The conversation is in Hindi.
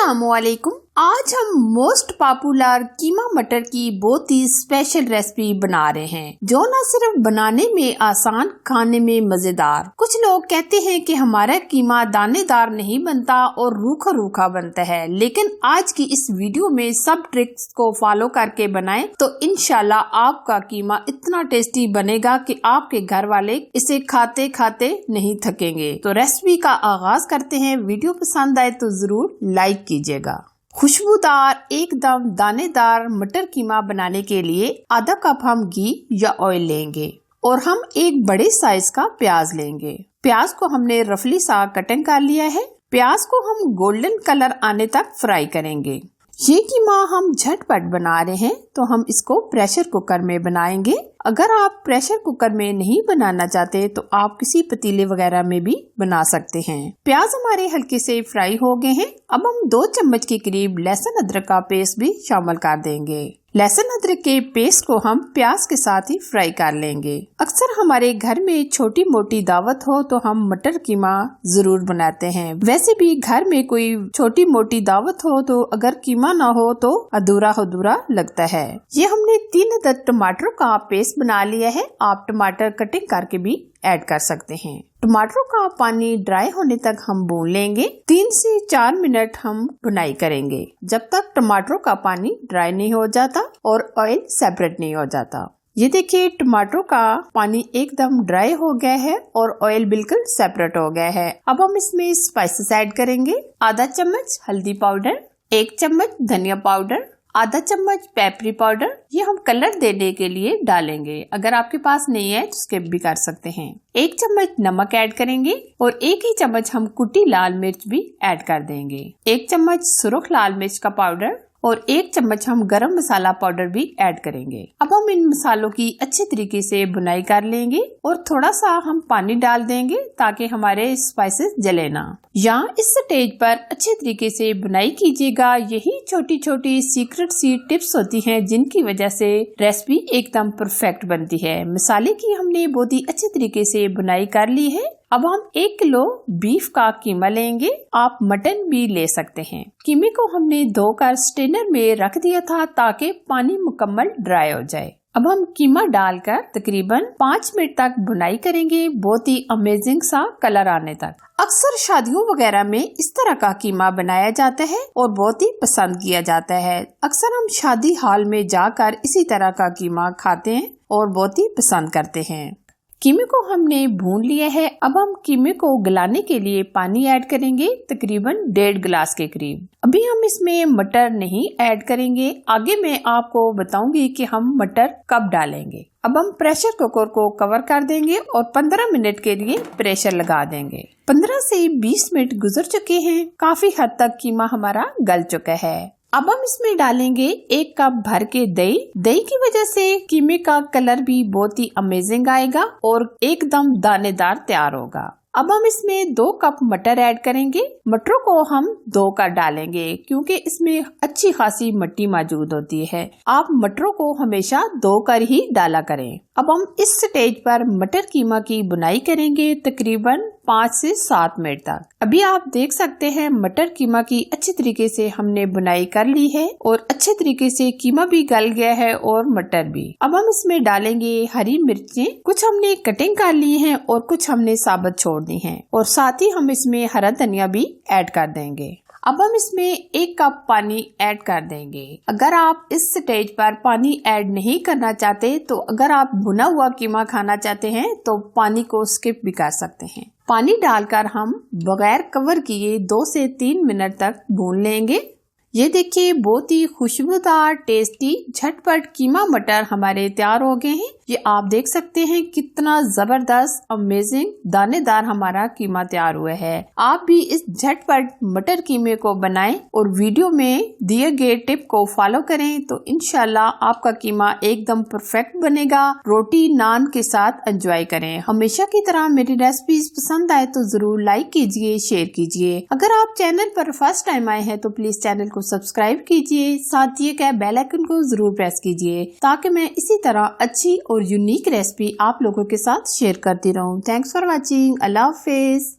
अस्सलामुअलैकुम। आज हम मोस्ट पॉपुलर कीमा मटर की बहुत ही स्पेशल रेसिपी बना रहे हैं, जो न सिर्फ बनाने में आसान, खाने में मजेदार। कुछ लोग कहते हैं कि हमारा कीमा दानेदार नहीं बनता और रूखा रूखा बनता है, लेकिन आज की इस वीडियो में सब ट्रिक्स को फॉलो करके बनाएं तो इंशाल्लाह आपका कीमा इतना टेस्टी बनेगा कि आपके घर वाले इसे खाते खाते नहीं थकेंगे। तो रेसिपी का आगाज करते हैं। वीडियो पसंद आए तो जरूर लाइक कीजिएगा। खुशबूदार एकदम दानेदार मटर कीमा बनाने के लिए आधा कप हम घी या ऑयल लेंगे और हम एक बड़े साइज का प्याज लेंगे। प्याज को हमने रफली सा कटिंग कर लिया है। प्याज को हम गोल्डन कलर आने तक फ्राई करेंगे। ये कीमा हम झटपट बना रहे हैं तो हम इसको प्रेशर कुकर में बनाएंगे। अगर आप प्रेशर कुकर में नहीं बनाना चाहते तो आप किसी पतीले वगैरह में भी बना सकते हैं। प्याज हमारे हल्के से फ्राई हो गए हैं। अब हम 2 चम्मच के करीब लहसुन अदरक का पेस्ट भी शामिल कर देंगे। लहसुन अदरक के पेस्ट को हम प्याज के साथ ही फ्राई कर लेंगे। अक्सर हमारे घर में छोटी मोटी दावत हो तो हम मटर कीमा जरूर बनाते हैं। वैसे भी घर में कोई छोटी मोटी दावत हो तो अगर कीमा ना हो तो अधूरा अधूरा लगता है। ये हमने 3 अदद टमाटर का पेस्ट बना लिया है। आप टमाटर कटिंग करके भी ऐड कर सकते हैं। टमाटरों का पानी ड्राई होने तक हम भून लेंगे। 3 से 4 मिनट हम भुनाई करेंगे जब तक टमाटरों का पानी ड्राई नहीं हो जाता और ऑयल सेपरेट नहीं हो जाता। ये देखिए टमाटरों का पानी एकदम ड्राई हो गया है और ऑयल बिल्कुल सेपरेट हो गया है। अब हम इसमें स्पाइसेस ऐड करेंगे। आधा चम्मच हल्दी पाउडर, 1 चम्मच धनिया पाउडर, आधा चम्मच पेपरी पाउडर, ये हम कलर देने के लिए डालेंगे। अगर आपके पास नहीं है तो स्किप भी कर सकते हैं। 1 चम्मच नमक ऐड करेंगे और 1 ही चम्मच हम कुटी लाल मिर्च भी ऐड कर देंगे। 1 चम्मच सुर्ख लाल मिर्च का पाउडर और 1 चम्मच हम गरम मसाला पाउडर भी ऐड करेंगे। अब हम इन मसालों की अच्छे तरीके से भुनाई कर लेंगे और थोड़ा सा हम पानी डाल देंगे ताकि हमारे स्पाइसेस जले ना। यहाँ इस स्टेज पर अच्छे तरीके से भुनाई कीजिएगा। यही छोटी छोटी सीक्रेट सी टिप्स होती हैं जिनकी वजह से रेसिपी एकदम परफेक्ट बनती है। मसाले की हमने बहुत ही अच्छे तरीके से भुनाई कर ली है। अब हम 1 किलो बीफ का कीमा लेंगे। आप मटन भी ले सकते हैं। कीमे को हमने धोकर स्ट्रेनर में रख दिया था ताकि पानी मुकम्मल ड्राई हो जाए। अब हम कीमा डालकर तकरीबन 5 मिनट तक भुनाई करेंगे, बहुत ही अमेजिंग सा कलर आने तक। अक्सर शादियों वगैरह में इस तरह का कीमा बनाया जाता है और बहुत ही पसंद किया जाता है। अक्सर हम शादी हॉल में जाकर इसी तरह का कीमा खाते हैं और बहुत ही पसंद करते हैं। कीमे को हमने भून लिया है। अब हम कीमे को गलाने के लिए पानी ऐड करेंगे, तकरीबन 1.5 गिलास के करीब। अभी हम इसमें मटर नहीं ऐड करेंगे, आगे मैं आपको बताऊंगी कि हम मटर कब डालेंगे। अब हम प्रेशर कुकर को कवर कर देंगे और 15 मिनट के लिए प्रेशर लगा देंगे। 15 से 20 मिनट गुजर चुके हैं। काफी हद तक कीमा हमारा गल चुका है। अब हम इसमें डालेंगे 1 कप भर के दही। दही की वजह से कीमे का कलर भी बहुत ही अमेजिंग आएगा और एकदम दानेदार तैयार होगा। अब हम इसमें 2 कप मटर ऐड करेंगे। मटरों को हम 2 कर डालेंगे क्योंकि इसमें अच्छी खासी मिट्टी मौजूद होती है। आप मटरों को हमेशा 2 कर ही डाला करें। अब हम इस स्टेज पर मटर कीमा की बुनाई करेंगे तकरीबन 5 से 7 मिनट तक। अभी आप देख सकते हैं मटर कीमा की अच्छी तरीके से हमने बुनाई कर ली है और अच्छे तरीके से कीमा भी गल गया है और मटर भी। अब हम इसमें डालेंगे हरी मिर्चें। कुछ हमने कटिंग कर ली है और कुछ हमने साबुत छोड़ दी है और साथ ही हम इसमें हरा धनिया भी ऐड कर देंगे। अब हम इसमें 1 कप पानी ऐड कर देंगे। अगर आप इस स्टेज पर पानी ऐड नहीं करना चाहते तो अगर आप भुना हुआ कीमा खाना चाहते हैं तो पानी को स्किप भी कर सकते हैं। पानी डालकर हम बगैर कवर किए 2 से 3 मिनट तक भून लेंगे। ये देखिए बहुत ही खुशबूदार टेस्टी झटपट कीमा मटर हमारे तैयार हो गए हैं। ये आप देख सकते हैं कितना जबरदस्त अमेजिंग दानेदार हमारा कीमा तैयार हुआ है। आप भी इस झटपट मटर कीमे को बनाएं और वीडियो में दिए गए टिप को फॉलो करें तो इंशाल्लाह आपका कीमा एकदम परफेक्ट बनेगा। रोटी नान के साथ एंजॉय करें। हमेशा की तरह मेरी रेसिपीज पसंद आए तो जरूर लाइक कीजिए, शेयर कीजिए। अगर आप चैनल पर फर्स्ट टाइम आए हैं तो प्लीज चैनल को सब्सक्राइब कीजिए, साथ ही के बेल आइकन को जरूर प्रेस कीजिए ताकि मैं इसी तरह अच्छी और यूनिक रेसिपी आप लोगों के साथ शेयर करती रहूं। Thanks for watching. Allah Hafiz.